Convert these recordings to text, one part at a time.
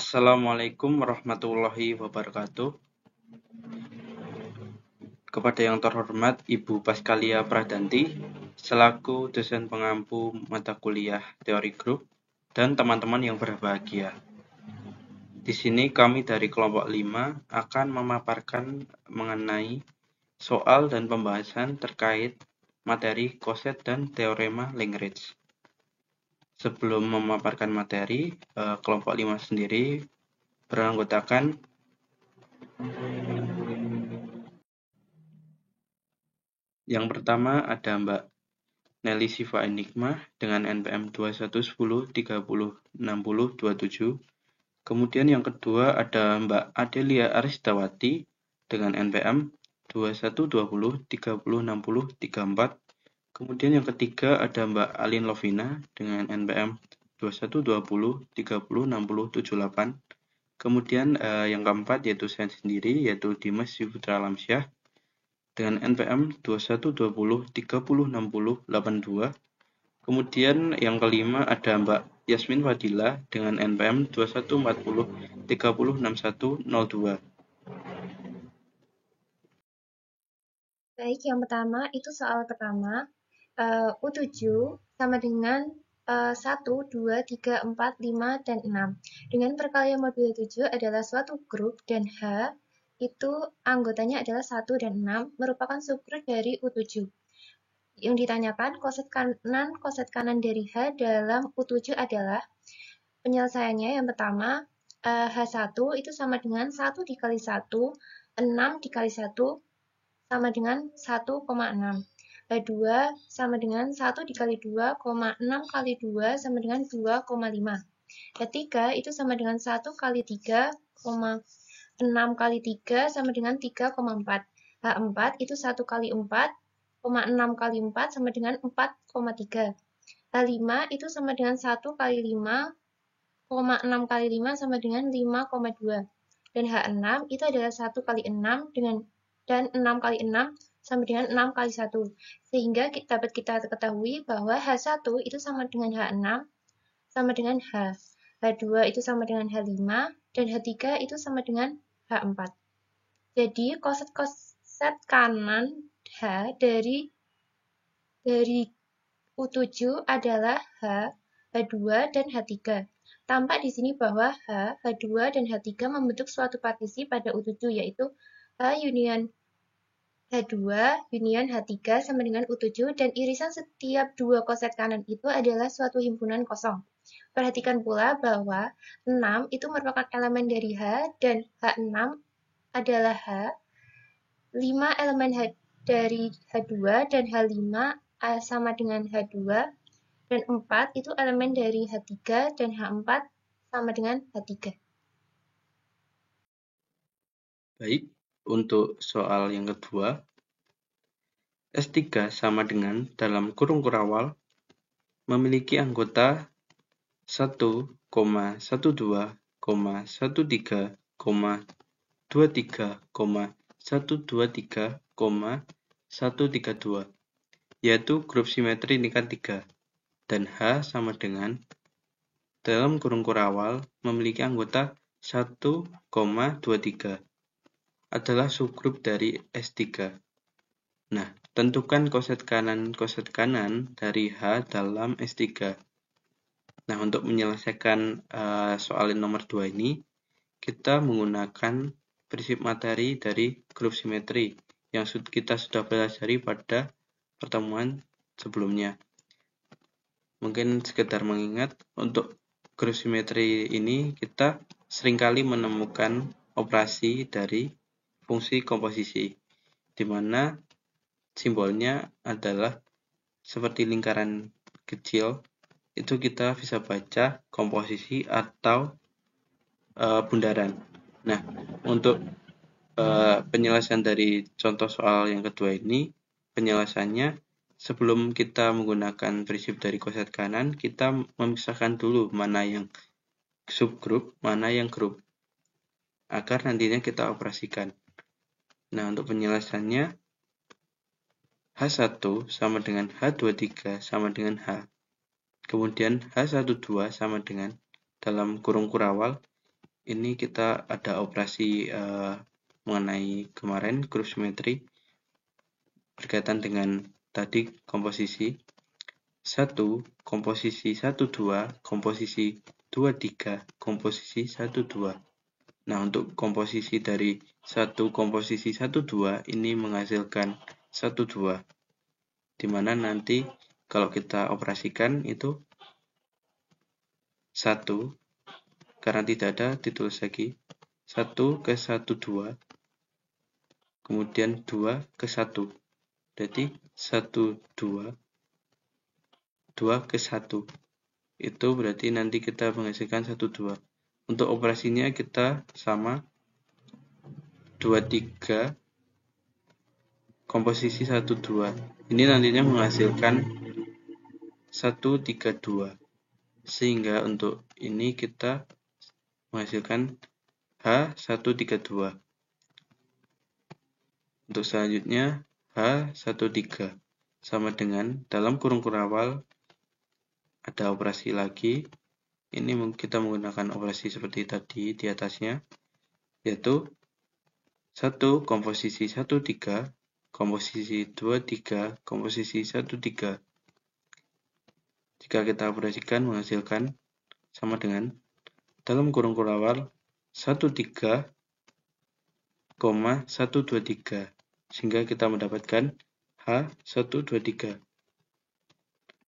Assalamualaikum warahmatullahi wabarakatuh. Kepada yang terhormat Ibu Paskalia Pradanti, selaku dosen pengampu mata kuliah teori grup, dan teman-teman yang berbahagia. Di sini kami dari kelompok 5 akan memaparkan mengenai soal dan pembahasan terkait materi koset dan teorema Lagrange. Sebelum memaparkan materi, kelompok 5 sendiri beranggotakan yang pertama ada Mbak Nelly Siva Enigma dengan NPM 2110306027. Kemudian yang kedua ada Mbak Adelia Aristawati dengan NPM 2120306034. Kemudian yang ketiga ada Mbak Alin Lovina dengan NPM 2120306078. Kemudian yang keempat yaitu saya sendiri, yaitu Dimas Yuputra Alamsyah dengan NPM 2120306082. Kemudian yang kelima ada Mbak Yasmin Fadila dengan NPM 2140306102. Baik, yang pertama itu soal pertama, U7 sama dengan 1, 2, 3, 4, 5, dan 6. Dengan perkalian modulo 7 adalah suatu grup dan H itu anggotanya adalah 1 dan 6, merupakan subgrup dari U7. Yang ditanyakan koset kanan dari H dalam U7 adalah penyelesaiannya yang pertama, H1 itu sama dengan 1 dikali 1, 6 dikali 1, sama dengan 1,6. H2 sama dengan 1 dikali 2, 6 kali 2 sama dengan 2,5. H3 itu sama dengan 1 kali 3, 6 kali 3 sama dengan 3,4. H4 itu 1 kali 4, 6 kali 4 sama dengan 4,3. H5 itu sama dengan 1 kali 5, 6 kali 5 sama dengan 5,2. Dan H6 itu adalah 1 kali 6 dan 6 kali 6 sama dengan 6 kali 1. Sehingga dapat kita ketahui bahwa H1 itu sama dengan H6 sama dengan H. H2 itu sama dengan H5 dan H3 itu sama dengan H4. Jadi koset kanan H dari U7 adalah H, H2 dan H3. Tampak di sini bahwa H, H2 dan H3 membentuk suatu partisi pada U7 yaitu H union H2 union H3 sama dengan U7 dan irisan setiap dua koset kanan itu adalah suatu himpunan kosong. Perhatikan pula bahwa 6 itu merupakan elemen dari H dan H6 adalah H. 5 elemen dari H2 dan H5 sama dengan H2 dan 4 itu elemen dari H3 dan H4 sama dengan H3. Baik, untuk soal yang kedua, S3 sama dengan dalam kurung kurawal memiliki anggota 1,12,13,123,123,132, yaitu grup simetri tingkat 3, dan H sama dengan dalam kurung kurawal memiliki anggota 1,23 adalah subgrup dari S3. Nah, tentukan koset kanan dari H dalam S3. Nah, untuk menyelesaikan soal nomor 2 ini, kita menggunakan prinsip materi dari grup simetri yang kita sudah pelajari pada pertemuan sebelumnya. Mungkin sekedar mengingat, untuk grup simetri ini kita seringkali menemukan operasi dari fungsi komposisi, di mana simbolnya adalah seperti lingkaran kecil. Itu kita bisa baca komposisi atau bundaran. Nah, untuk penyelesaian dari contoh soal yang kedua ini, penyelesaiannya sebelum kita menggunakan prinsip dari koset kanan, kita memisahkan dulu mana yang subgrup, mana yang grup, agar nantinya kita operasikan. Nah, untuk penyelesaiannya, H1 sama dengan H23 sama dengan H. Kemudian H12 sama dengan dalam kurung kurawal ini kita ada operasi mengenai kemarin grup simetri berkaitan dengan tadi komposisi 1, komposisi 1, 2, komposisi 2, 3, komposisi 1, 2. Nah, untuk komposisi dari 1, komposisi 1, 2 ini menghasilkan 1, 2. Dimana nanti kalau kita operasikan itu 1, karena tidak ada, ditulis lagi 1 ke 1, 2, kemudian 2 ke 1. Jadi 1, 2, 2 ke 1. Itu berarti nanti kita menghasilkan 1, 2. Untuk operasinya kita sama 2, 3, komposisi 1, 2. Ini nantinya menghasilkan 1, 3, 2. Sehingga untuk ini kita menghasilkan H132. Untuk selanjutnya H13 sama dengan dalam kurung kurawal ada operasi lagi. Ini kita menggunakan operasi seperti tadi di atasnya, yaitu 1 komposisi 13, komposisi 23, komposisi 13. Jika kita operasikan menghasilkan sama dengan dalam kurung kurawal 13, 123, sehingga kita mendapatkan H123.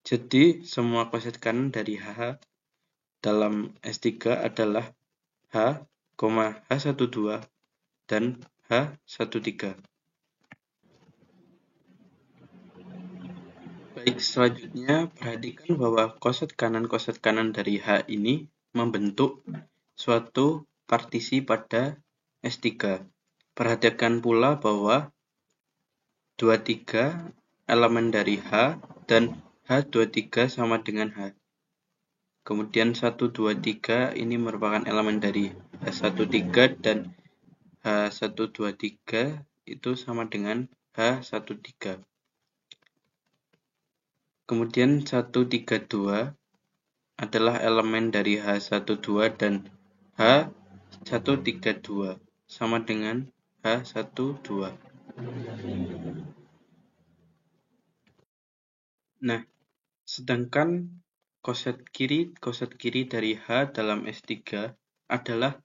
Jadi semua koset kanan dari H dalam S3 adalah H, H12 dan H13. Baik, selanjutnya perhatikan bahwa koset kanan dari H ini membentuk suatu partisi pada S3. Perhatikan pula bahwa 23 elemen dari H dan H23 sama dengan H. Kemudian 1, 2, 3 ini merupakan elemen dari H13 dan H123 itu sama dengan H13. Kemudian 132 adalah elemen dari H12 dan H132 sama dengan H12. Nah, sedangkan koset kiri dari H dalam S3 adalah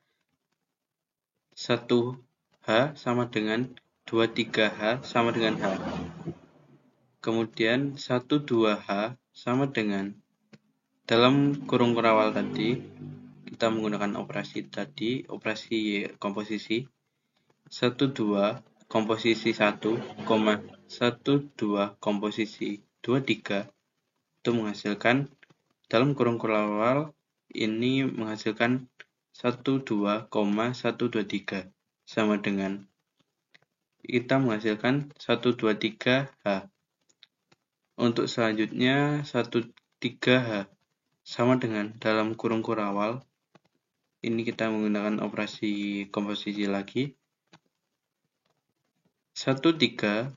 1H sama dengan 23H sama dengan H. Kemudian 12H sama dengan dalam kurung kurawal tadi kita menggunakan operasi tadi, operasi komposisi 12 komposisi 1, 12 komposisi 23 itu menghasilkan dalam kurung kurawal ini menghasilkan 12,123 sama dengan kita menghasilkan 123H. Untuk selanjutnya 13H sama dengan dalam kurung kurawal ini kita menggunakan operasi komposisi lagi 13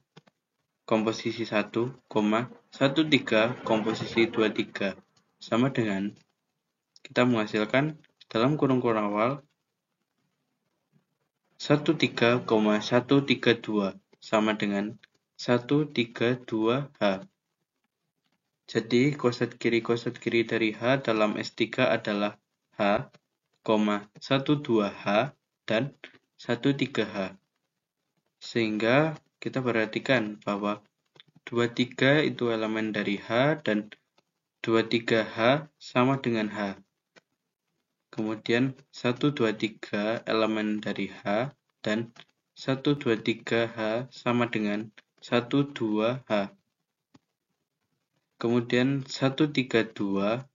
komposisi 1, 13 komposisi 23 sama dengan kita menghasilkan dalam kurung kurawal 13,132 sama dengan 132H. Jadi koset kiri dari H dalam S3 adalah H, 12H dan 13H. Sehingga kita perhatikan bahwa 23 itu elemen dari H dan 23H sama dengan H. Kemudian 123 elemen dari H dan 123H sama dengan 12H. Kemudian 132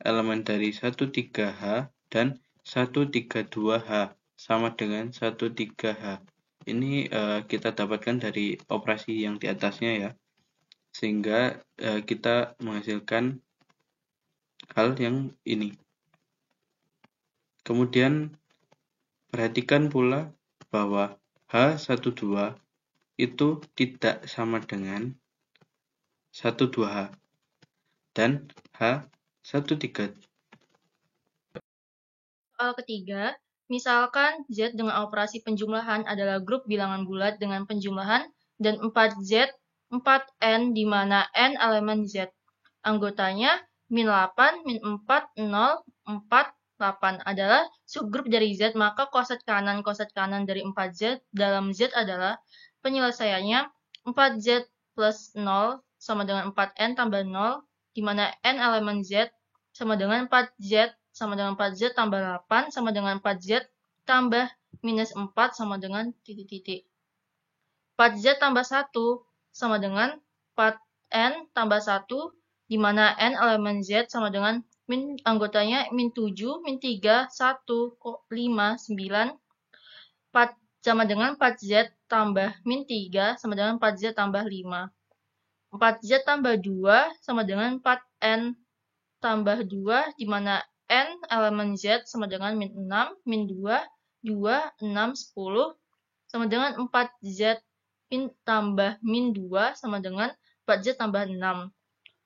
elemen dari 13H dan 132H sama dengan 13H. Ini kita dapatkan dari operasi yang di atasnya ya. Sehingga kita menghasilkan hal yang ini. Kemudian perhatikan pula bahwa H12 itu tidak sama dengan 12H. Dan H13. Soal ketiga, Misalkan Z dengan operasi penjumlahan adalah grup bilangan bulat dengan penjumlahan dan 4Z, 4N di mana N elemen Z. Anggotanya min 8, min 4, 0, 4, 8 adalah subgrup dari Z, maka koset kanan dari 4Z dalam Z adalah penyelesaiannya 4Z plus 0 sama dengan 4N tambah 0, di mana N elemen Z sama dengan 4Z sama dengan 4Z tambah 8 sama dengan 4Z tambah minus 4 sama dengan titik-titik. 4Z tambah 1 sama dengan 4N tambah 1, di mana N elemen Z sama dengan anggotanya min 7, min 3, 1, 5, 9, 4 sama dengan 4Z tambah min 3 sama dengan 4Z tambah 5. 4Z tambah 2 sama dengan 4N tambah 2, di mana N elemen Z sama dengan min 6, min 2, 2, 6, 10, sama dengan 4Z tambah min 2 sama dengan 4Z tambah 6.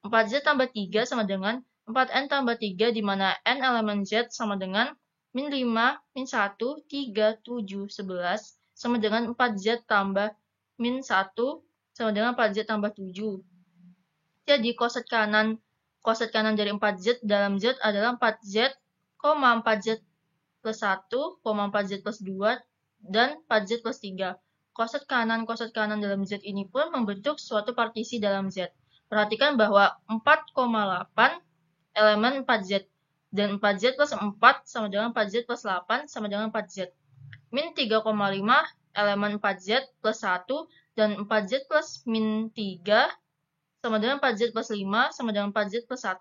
4Z tambah 3 sama dengan 4N tambah 3, di mana N elemen Z sama dengan min 5, min 1, 3, 7, 11, sama dengan 4Z tambah min 1, sama dengan 4Z tambah 7. Jadi koset kanan dari 4Z dalam Z adalah 4Z, 4Z plus 1, 4Z plus 2, dan 4Z plus 3. Koset kanan dalam Z ini pun membentuk suatu partisi dalam Z. Perhatikan bahwa 4,8 elemen 4Z, dan 4Z plus 4 sama dengan 4Z plus 8 sama dengan 4Z. Min 3,5 elemen 4Z plus 1, dan 4Z plus min 3 sama dengan 4Z plus 5 sama dengan 4Z plus 1.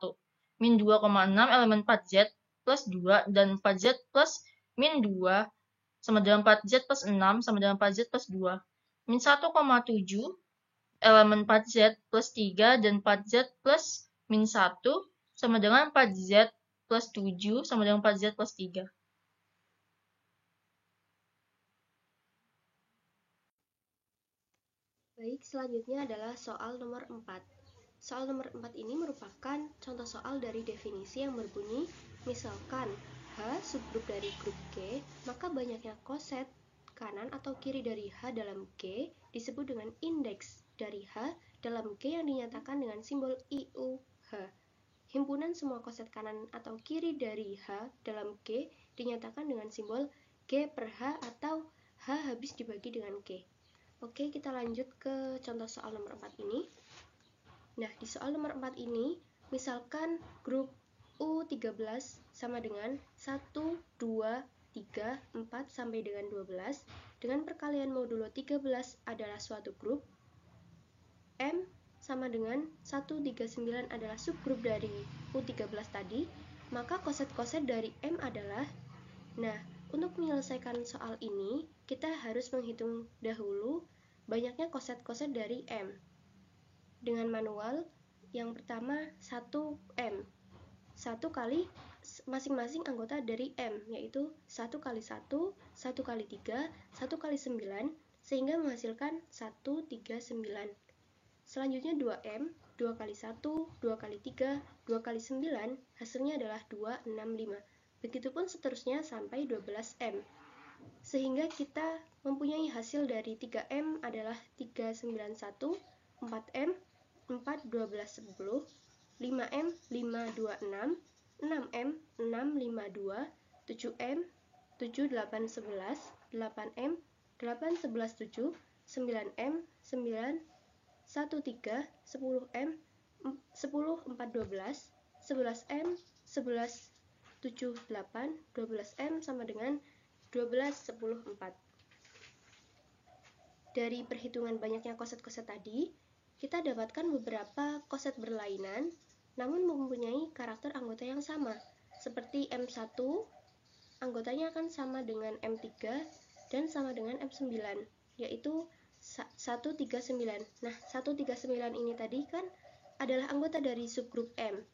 Min 2,6 elemen 4Z plus 2 dan 4Z plus min 2 sama dengan 4Z plus 6 sama dengan 4Z plus 2. Min 1,7 elemen 4Z plus 3 dan 4Z plus min 1 sama dengan 4Z plus 7 sama dengan 4Z plus 3. Baik, selanjutnya adalah soal nomor 4. Soal nomor 4 ini merupakan contoh soal dari definisi yang berbunyi, misalkan H subgrup dari grup G, maka banyaknya koset kanan atau kiri dari H dalam G disebut dengan indeks dari H dalam G yang dinyatakan dengan simbol IUH. Himpunan semua koset kanan atau kiri dari H dalam G dinyatakan dengan simbol G per H atau H habis dibagi dengan G. Oke, kita lanjut ke contoh soal nomor 4 ini. Nah, di soal nomor 4 ini, misalkan grup U13 sama dengan 1, 2, 3, 4 sampai dengan 12, dengan perkalian modulo 13 adalah suatu grup, M sama dengan 139 adalah subgrup dari U13 tadi, maka koset-koset dari M adalah, nah, untuk menyelesaikan soal ini, kita harus menghitung dahulu banyaknya koset-koset dari M. Dengan manual, yang pertama 1M. 1 kali masing-masing anggota dari M, yaitu 1 kali 1, 1 kali 3, 1 kali 9, sehingga menghasilkan 139. Selanjutnya 2M, 2 kali 1, 2 kali 3, 2 kali 9, hasilnya adalah 265. Begitupun seterusnya sampai 12M. Sehingga kita mempunyai hasil dari 3M adalah 391, 4M, 4, 12, 10, 5M, 5, 2, 6, 6M, 6, 5, 2, 7M, 7, 8, 11, 8M, 8, 11, 7, 9M, 9, 1, 3, 10M, 10, 4, 12, 11M, 11, 7, 8, 12M sama dengan 12, 10, 4. Dari perhitungan banyaknya koset-koset tadi, kita dapatkan beberapa koset berlainan, namun mempunyai karakter anggota yang sama. Seperti M1, anggotanya akan sama dengan M3 dan sama dengan M9, yaitu 139. Nah, 139 ini tadi kan adalah anggota dari subgrup M.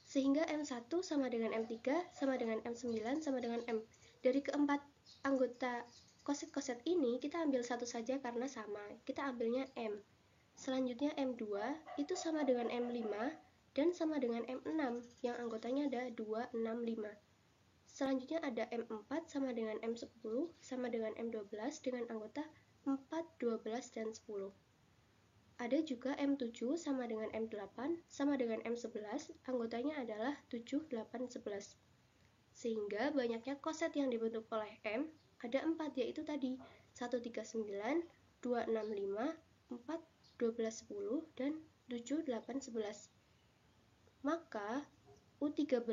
Sehingga M1 sama dengan M3, sama dengan M9, sama dengan M. Dari keempat anggota koset-koset ini, kita ambil satu saja karena sama. Kita ambilnya M. Selanjutnya M2 itu sama dengan M5 dan sama dengan M6 yang anggotanya ada 2, 6, 5. Selanjutnya ada M4 sama dengan M10 sama dengan M12 dengan anggota 4, 12, dan 10. Ada juga M7 sama dengan M8 sama dengan M11, anggotanya adalah 7, 8, 11. Sehingga banyaknya koset yang dibentuk oleh M ada 4, yaitu tadi 139, 265, 4, 12, 10, dan 7, 8, 11. Maka U13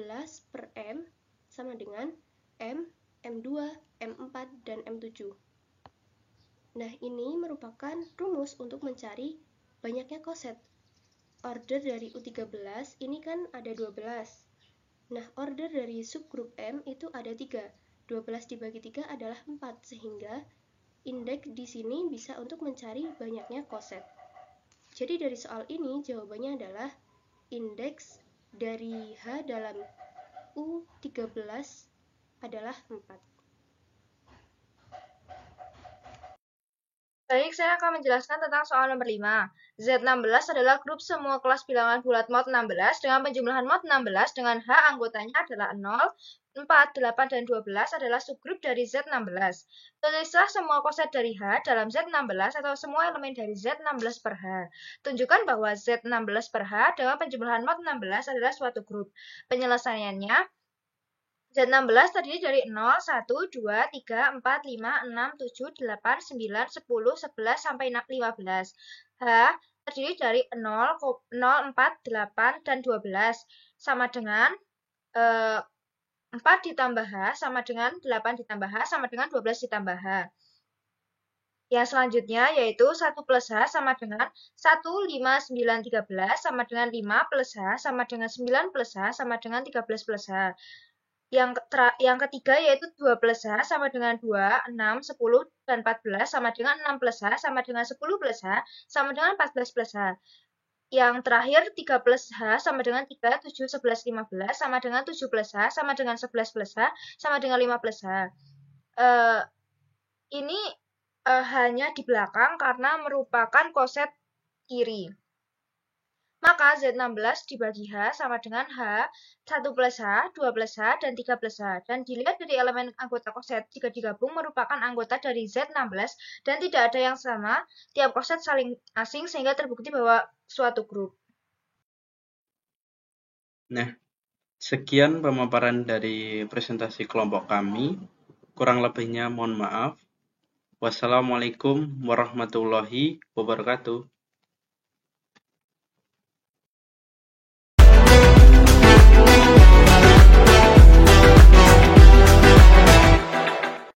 per M sama dengan M, M2, M4, dan M7. Nah, ini merupakan rumus untuk mencari banyaknya koset. Order dari U13 ini kan ada 12. Nah, order dari subgrup M itu ada 3. 12 dibagi 3 adalah 4, sehingga indeks di sini bisa untuk mencari banyaknya koset. Jadi dari soal ini jawabannya adalah indeks dari H dalam U13 adalah 4. Baik, saya akan menjelaskan tentang soal nomor 5. Z16 adalah grup semua kelas bilangan bulat mod 16 dengan penjumlahan mod 16 dengan H anggotanya adalah 0, 4, 8, dan 12 adalah subgrup dari Z16. Tulislah semua koset dari H dalam Z16 atau semua elemen dari Z16 per H. Tunjukkan bahwa Z16 per H dengan penjumlahan mod 16 adalah suatu grup. Penyelesaiannya, Z16 terdiri dari 0, 1, 2, 3, 4, 5, 6, 7, 8, 9, 10, 11, sampai 15. H terdiri dari 0, 4, 8, dan 12. Sama dengan 4 ditambah H sama dengan 8 ditambah H sama dengan 12 ditambah H. Yang selanjutnya yaitu 1 plus H sama dengan 1, 5, 9, 13 sama dengan 5 plus H sama dengan 9 plus H sama dengan 13 plus H. Yang ketiga yaitu 2 plus H sama dengan 2, 6, 10, dan 14 sama dengan 6 plus H sama dengan 10 plus H sama dengan 14 plus H. Yang terakhir 3 plus H sama dengan 3, 7, 11, 15 sama dengan 7 plus H sama dengan 11 plus H sama dengan 5 plus H. Ini hanya di belakang karena merupakan koset kiri. Maka Z16 dibagi H sama dengan H, 1 plus H, 2 plus H, dan 3 plus H. Dan dilihat dari elemen anggota koset, jika digabung merupakan anggota dari Z16 dan tidak ada yang sama, tiap koset saling asing sehingga terbukti bahwa suatu grup. Nah, sekian pemaparan dari presentasi kelompok kami. Kurang lebihnya mohon maaf. Wassalamualaikum warahmatullahi wabarakatuh.